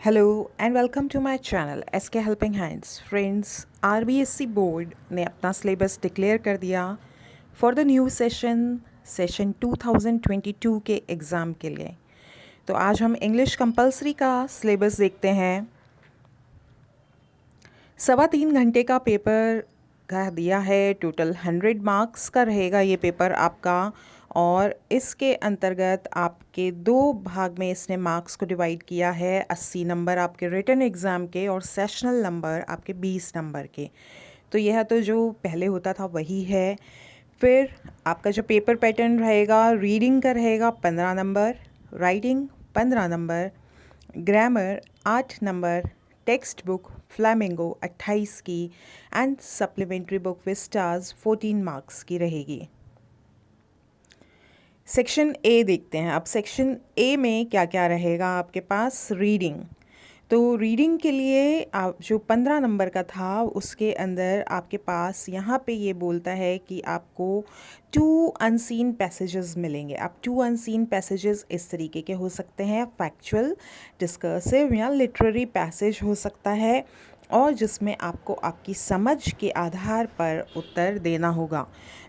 Hello and welcome to my channel SK helping hands. Friends, RBSC board ने अपना syllabus declare कर दिया for the new session 2022 के exam के लिए। तो आज हम इंग्लिश कंपलसरी का सिलेबस देखते हैं। 3.25 घंटे का पेपर का दिया है। टोटल 100 मार्क्स का रहेगा ये पेपर आपका, और इसके अंतर्गत आपके 2 भाग में इसने मार्क्स को डिवाइड किया है। 80 नंबर आपके रिटन एग्ज़ाम के और सेशनल नंबर आपके 20 नंबर के। तो यह तो जो पहले होता था वही है। फिर आपका जो पेपर पैटर्न रहेगा, रीडिंग का रहेगा 15 number, writing 15 number, grammar 8 number, text book flamingo 28 की and supplementary book Vistas 14 marks की रहेगी। सेक्शन ए देखते हैं। अब सेक्शन ए में क्या क्या रहेगा आपके पास। रीडिंग, तो रीडिंग के लिए आप जो 15 नंबर का था उसके अंदर आपके पास यहाँ पे ये बोलता है कि आपको 2 अनसीन पैसेजेस मिलेंगे। अब 2 अनसीन पैसेजेस इस तरीके के हो सकते हैं, फैक्चुअल, डिस्कर्सिव या लिटरेरी पैसेज हो सकता है, और जिसमें आपको आपकी समझ के आधार पर उत्तर देना होगा।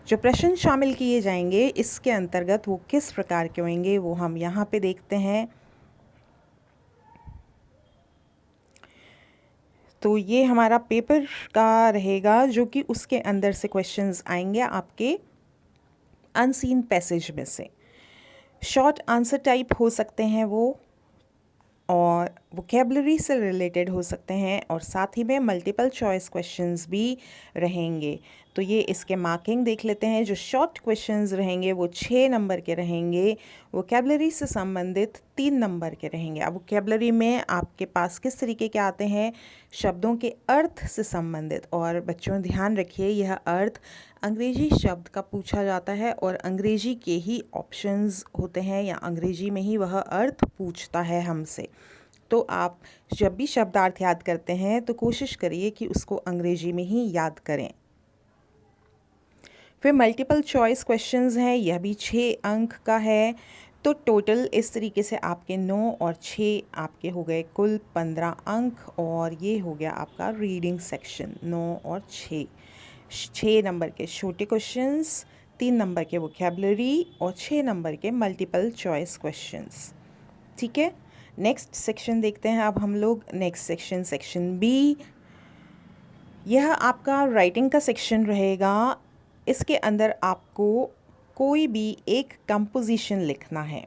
जो प्रश्न शामिल किए जाएंगे इसके अंतर्गत वो किस प्रकार के होंगे वो हम यहाँ पे देखते हैं। तो ये हमारा पेपर का रहेगा जो कि उसके अंदर से क्वेश्चंस आएंगे आपके अनसीन पैसेज में से। शॉर्ट आंसर टाइप हो सकते हैं वो, और वोकेबलरी से रिलेटेड हो सकते हैं, और साथ ही में मल्टीपल चॉइस क्वेश्चंस भी रहेंगे। तो ये इसके मार्किंग देख लेते हैं। जो शॉर्ट क्वेश्चंस रहेंगे वो 6 नंबर के रहेंगे, वोकेबलरी से संबंधित 3 नंबर के रहेंगे। अब वोकेबलरी में आपके पास किस तरीके के आते हैं, शब्दों के अर्थ से संबंधित, और बच्चों ध्यान रखिए यह अर्थ अंग्रेजी शब्द का पूछा जाता है और अंग्रेजी के ही ऑप्शंस होते हैं या अंग्रेजी में ही वह अर्थ पूछता है हमसे। तो आप जब भी शब्दार्थ याद करते हैं तो कोशिश करिए कि उसको अंग्रेजी में ही याद करें। फिर मल्टीपल चॉइस क्वेश्चंस हैं, यह भी 6 अंक का है। तो टोटल इस तरीके से आपके 9 और 6 आपके हो गए कुल 15 अंक, और ये हो गया आपका रीडिंग सेक्शन। 9 और 6 नंबर के छोटे क्वेश्चंस, 3 नंबर के वोकेबलरी और 6 नंबर के मल्टीपल चॉइस क्वेश्चंस। ठीक है, नेक्स्ट सेक्शन देखते हैं अब हम लोग। नेक्स्ट सेक्शन, सेक्शन बी, यह आपका राइटिंग का सेक्शन रहेगा। इसके अंदर आपको कोई भी एक कंपोजिशन लिखना है।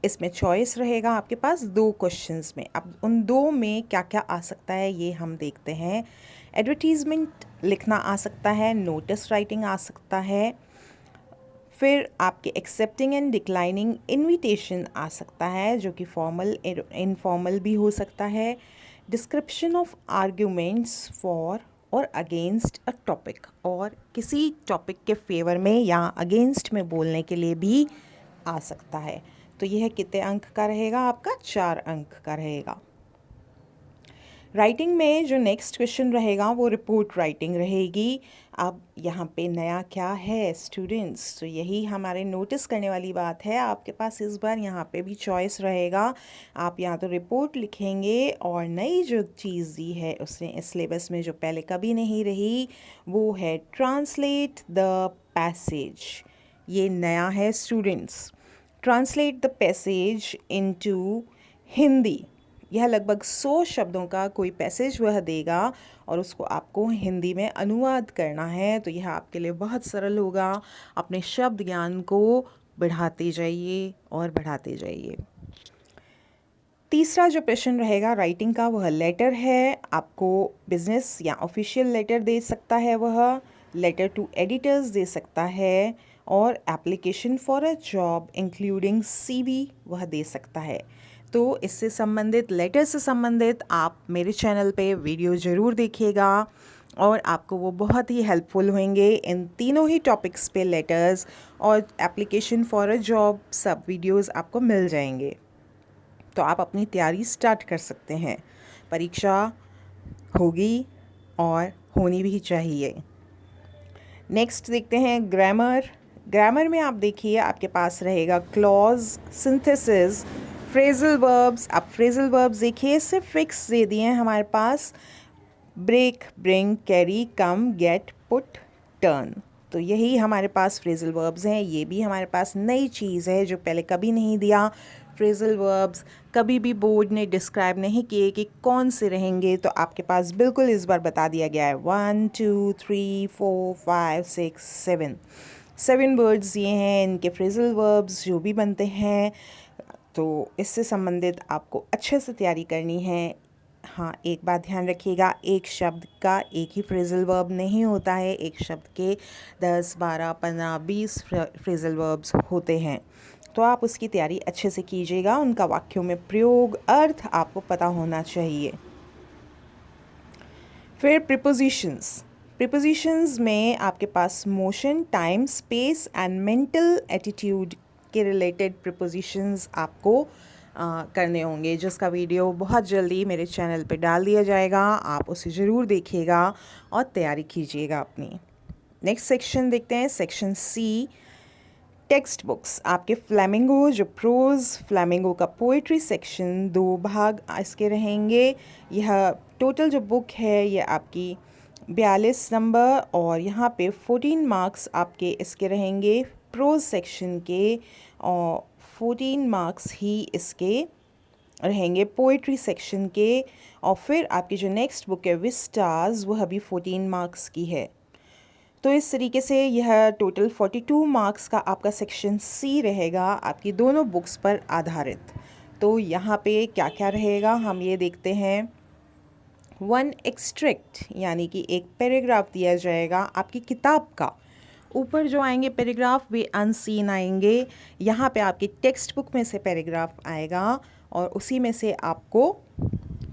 इसमें चॉइस रहेगा आपके पास 2 क्वेश्चंस में। अब उन 2 में क्या क्या आ सकता है ये हम देखते हैं। एडवर्टीज़मेंट लिखना आ सकता है, नोटिस राइटिंग आ सकता है, फिर आपके एक्सेप्टिंग एंड डिक्लाइनिंग इनविटेशन आ सकता है जो कि फॉर्मल इनफॉर्मल भी हो सकता है, डिस्क्रिप्शन ऑफ आर्ग्यूमेंट्स फॉर और अगेंस्ट अ टॉपिक, और किसी टॉपिक के फेवर में या अगेंस्ट में बोलने के लिए भी आ सकता है। तो यह कितने अंक का रहेगा आपका, 4 अंक का रहेगा। राइटिंग में जो नेक्स्ट क्वेश्चन रहेगा वो रिपोर्ट राइटिंग रहेगी। अब यहाँ पे नया क्या है स्टूडेंट्स, तो यही हमारे नोटिस करने वाली बात है। आपके पास इस बार यहाँ पे भी चॉइस रहेगा। आप या तो रिपोर्ट लिखेंगे, और नई जो चीज़ दी है उसने इस सिलेबस में जो पहले कभी नहीं रही वो है ट्रांसलेट द पैसेज। ये नया है students, translate the passage into Hindi. यह लगभग 100 शब्दों का कोई पैसेज वह देगा और उसको आपको हिंदी में अनुवाद करना है। तो यह आपके लिए बहुत सरल होगा। अपने शब्द ज्ञान को बढ़ाते जाइए और बढ़ाते जाइए। तीसरा जो प्रश्न रहेगा राइटिंग का वह लेटर है। आपको बिजनेस या ऑफिशियल लेटर दे सकता है, वह लेटर टू एडिटर्स दे सकता है, और application for a job including CV वह दे सकता है। तो इससे संबंधित, लेटर से संबंधित आप मेरे चैनल पे वीडियो ज़रूर देखिएगा, और आपको वो बहुत ही हेल्पफुल होंगे। इन तीनों ही टॉपिक्स पे लेटर्स और एप्लीकेशन फॉर अ जॉब सब वीडियोस आपको मिल जाएंगे। तो आप अपनी तैयारी स्टार्ट कर सकते हैं। परीक्षा होगी और होनी भी चाहिए। नेक्स्ट देखते हैं ग्रामर। ग्रामर में आप देखिए आपके पास रहेगा क्लॉज सिंथेसिस फ्रेजल वर्ब्स, अब फ्रेजल वर्ब्स देखिए, सिर्फ फिक्स दे दिए हैं हमारे पास, ब्रेक, ब्रिंग, कैरी, कम, गेट, पुट, टर्न। तो यही हमारे पास फ्रेजल वर्ब्स हैं। ये भी हमारे पास नई चीज़ है जो पहले कभी नहीं दिया। फ्रेजल वर्ब्स कभी भी बोर्ड ने डिस्क्राइब नहीं किए कि कौन से रहेंगे, तो आपके पास बिल्कुल इस बार बता दिया गया है। 1 2 3 4 5 6 7 वर्ड्स ये हैं इनके फ्रेजल वर्ब्स जो भी बनते हैं। तो इससे संबंधित आपको अच्छे से तैयारी करनी है। हाँ, एक बात ध्यान रखिएगा, एक शब्द का एक ही फ्रेजल वर्ब नहीं होता है, एक शब्द के 10 12 15 20 फ्रेजल वर्ब्स होते हैं। तो आप उसकी तैयारी अच्छे से कीजिएगा, उनका वाक्यों में प्रयोग, अर्थ आपको पता होना चाहिए। फिर प्रीपोजिशंस, प्रीपोजिशंस में आपके पास motion, time, space and mental attitude के रिलेटेड प्रीपोजिशंस आपको करने होंगे, जिसका वीडियो बहुत जल्दी मेरे चैनल पे डाल दिया जाएगा। आप उसे ज़रूर देखिएगा और तैयारी कीजिएगा अपनी। नेक्स्ट सेक्शन देखते हैं, सेक्शन सी, टेक्स्ट बुक्स। आपके फ्लैमिंगो जो प्रोज, फ्लैमिंगो का पोइट्री सेक्शन, 2 भाग इसके रहेंगे। यह टोटल जो बुक है ये आपकी 42 नंबर, और यहाँ पे 14 मार्क्स आपके इसके रहेंगे प्रोज सेक्शन के, और 14 मार्क्स ही इसके रहेंगे पोइट्री सेक्शन के। और फिर आपकी जो नेक्स्ट बुक है विस्टार्स, वह भी 14 मार्क्स की है। तो इस तरीके से यह टोटल 42 मार्क्स का आपका सेक्शन सी रहेगा, आपकी दोनों बुक्स पर आधारित। तो यहाँ पे क्या क्या रहेगा हम ये देखते हैं। 1 एक्सट्रैक्ट, यानी कि एक पैराग्राफ दिया जाएगा आपकी किताब का। ऊपर जो आएंगे पैराग्राफ वे अनसीन आएंगे। यहाँ पे आपकी टेक्स्ट बुक में से पैराग्राफ आएगा और उसी में से आपको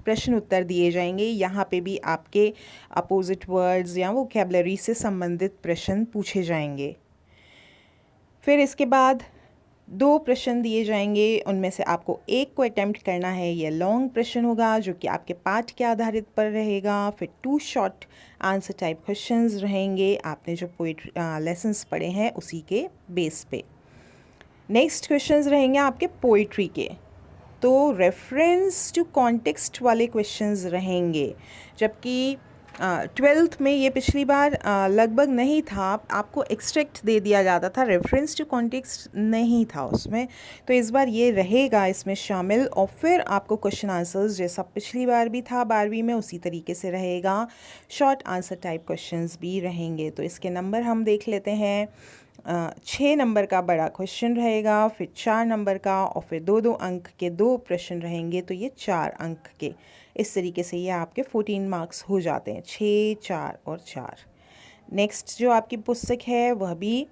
प्रश्न उत्तर दिए जाएंगे। यहाँ पे भी आपके अपोजिट वर्ड्स या वोकैबुलरी से संबंधित प्रश्न पूछे जाएंगे। फिर इसके बाद 2 प्रश्न दिए जाएंगे, उनमें से आपको एक को अटेम्प्ट करना है। ये लॉन्ग प्रश्न होगा जो कि आपके पाठ के आधारित पर रहेगा। फिर 2 शॉर्ट आंसर टाइप क्वेश्चंस रहेंगे, आपने जो पोइट्री लेसन्स पढ़े हैं उसी के बेस पे। नेक्स्ट क्वेश्चंस रहेंगे आपके पोइट्री के, तो रेफरेंस टू कॉन्टेक्स्ट वाले क्वेश्चंस रहेंगे। जबकि 12th में ये पिछली बार लगभग नहीं था, आपको एक्सट्रैक्ट दे दिया जाता था, रेफरेंस टू कॉन्टेक्स्ट नहीं था उसमें। तो इस बार ये रहेगा इसमें शामिल, और फिर आपको क्वेश्चन आंसर्स जैसा पिछली बार भी था 12वीं में उसी तरीके से रहेगा। शॉर्ट आंसर टाइप क्वेश्चंस भी रहेंगे। तो इसके नंबर हम देख लेते हैं। 6 नंबर का बड़ा क्वेश्चन रहेगा, फिर 4 नंबर का, और फिर 2-2 अंक के 2 प्रश्न रहेंगे, तो ये 4 अंक के। इस तरीके से ये आपके 14 मार्क्स हो जाते हैं, 6, 4 और 4। नेक्स्ट जो आपकी पुस्तक है वह भी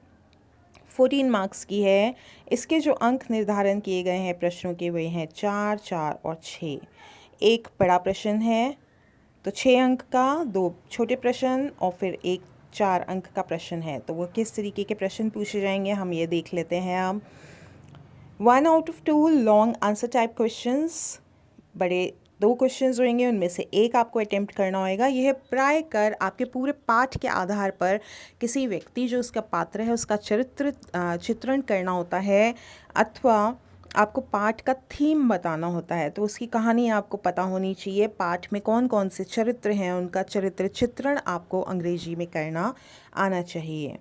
14 मार्क्स की है। इसके जो अंक निर्धारण किए गए हैं प्रश्नों के वे हैं 4, 4 और 6। एक बड़ा प्रश्न है तो 6 अंक का, 2 छोटे प्रश्न और फिर एक 4 अंक का प्रश्न है। तो वो किस तरीके के प्रश्न पूछे जाएंगे हम ये देख लेते हैं अब। 1 out of 2 long answer type questions, बड़े 2 क्वेश्चंस होंगे, उनमें से एक आपको अटेम्प्ट करना होगा। यह प्राय कर आपके पूरे पाठ के आधार पर किसी व्यक्ति जो उसका पात्र है उसका चित्रण करना होता है, अथवा आपको पाठ का थीम बताना होता है। तो उसकी कहानी आपको पता होनी चाहिए, पाठ में कौन कौन से चरित्र हैं उनका चरित्र चित्रण आपको अंग्रेजी में करना आना चाहिए।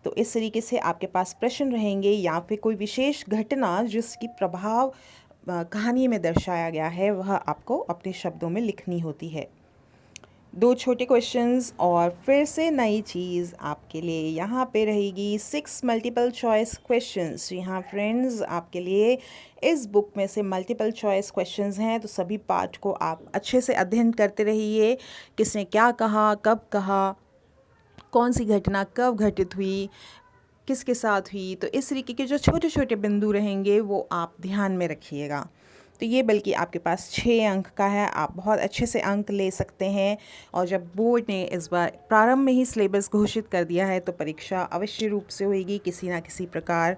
तो इस तरीके से आपके पास प्रश्न रहेंगे, या फिर कोई विशेष घटना जिसकी प्रभाव कहानी में दर्शाया गया है वह आपको अपने शब्दों में लिखनी होती है। 2 छोटे क्वेश्चंस, और फिर से नई चीज़ आपके लिए यहाँ पे रहेगी 6 मल्टीपल चॉइस क्वेश्चंस। यहाँ फ्रेंड्स आपके लिए इस बुक में से मल्टीपल चॉइस क्वेश्चंस हैं, तो सभी पाठ को आप अच्छे से अध्ययन करते रहिए। किसने क्या कहा, कब कहा, कौन सी घटना कब घटित हुई, किसके साथ हुई, तो इस तरीके के जो छोटे छोटे बिंदु रहेंगे वो आप ध्यान में रखिएगा। तो ये बल्कि आपके पास 6 अंक का है, आप बहुत अच्छे से अंक ले सकते हैं। और जब बोर्ड ने इस बार प्रारंभ में ही सिलेबस घोषित कर दिया है तो परीक्षा अवश्य रूप से होगी, किसी ना किसी प्रकार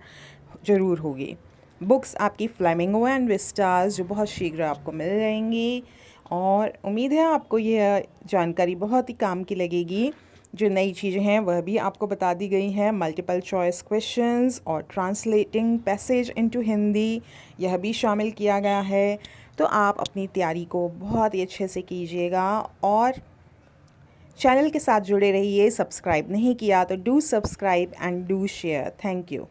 ज़रूर होगी। बुक्स आपकी फ्लेमिंगो एंड विस्टार्स जो बहुत शीघ्र आपको मिल जाएंगी, और उम्मीद है आपको यह जानकारी बहुत ही काम की लगेगी। जो नई चीज़ें हैं वह भी आपको बता दी गई हैं। मल्टीपल चॉइस क्वेश्चंस और ट्रांसलेटिंग पैसेज इनटू हिंदी, यह भी शामिल किया गया है। तो आप अपनी तैयारी को बहुत ही अच्छे से कीजिएगा और चैनल के साथ जुड़े रहिए। सब्सक्राइब नहीं किया तो do subscribe and do share. Thank you.